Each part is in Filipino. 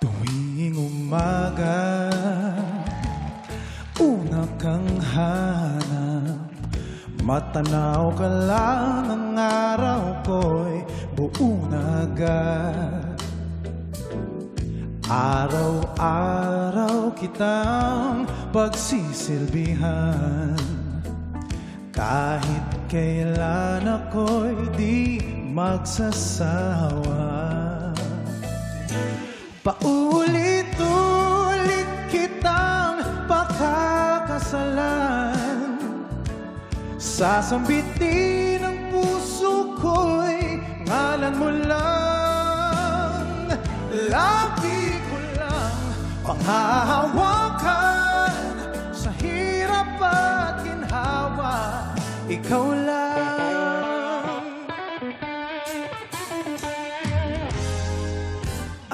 Tuwing umaga, una kang hanap, matanaw ka lang, ang araw ko'y buo na agad. Araw-araw kitang pagsisilbihan, kahit kailan ako'y di magsasawa. Paulit-ulit kitang pakakasalan, sasambitin ang puso ko'y ngalan mo lang. Lagi ko lang panghahawakan, sa hirap at ginhawa, ikaw lang.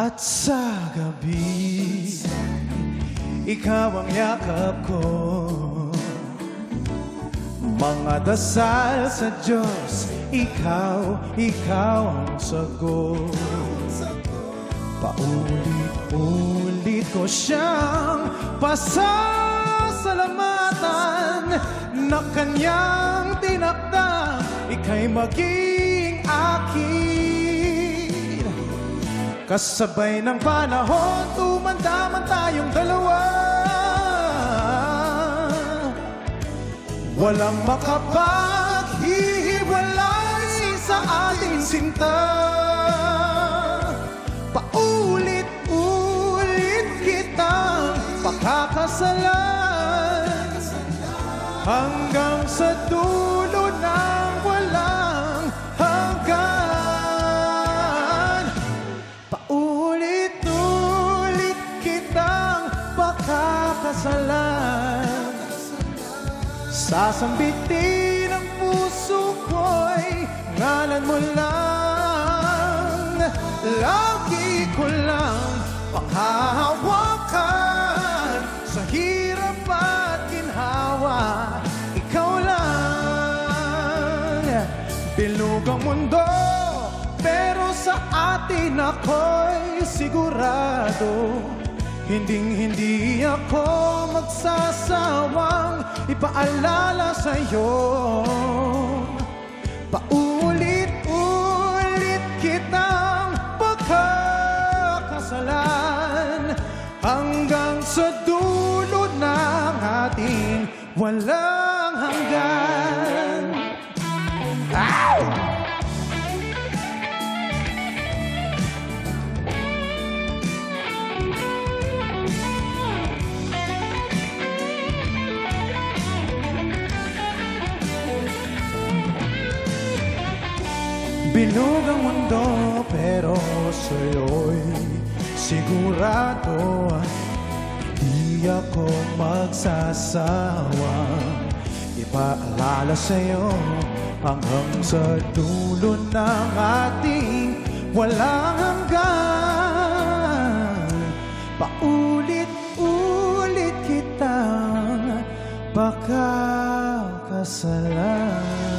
At sa gabi, ikaw ang yakap ko, mga dasal sa Diyos, ikaw ang sagot. Paulit-ulit ko siyang pasasalamatan, na kanyang tinakda, ika'y maging akin. Kasabay ng panahon, tumanda man tayong dalawa, walang makapaghihiwalay sa ating sinta. Paulit-ulit kitang pakakasalan, hanggang sa dulo ng walang hanggan. Paulit-ulit kitang pakakasalan, sasambitin ang puso ko'y ngalan mo lang. Lagi ko lang panghahawakan, sa hirap at ginhawa, ikaw lang. Bilog ang mundo, pero sa atin ako'y sigurado, hinding-hindi ako magsasawang ipaalala sa'yo. Paulit-ulit kitang pagkakasalan, hanggang sa dulo ng ating walang hanggan. Ow! Bilog ang mundo, pero sa'yo'y sigurado, di ako magsasawa ipaalala sa'yo, hanggang sa dulo ng ating walang hanggan. Paulit-ulit kitang pakakasalan.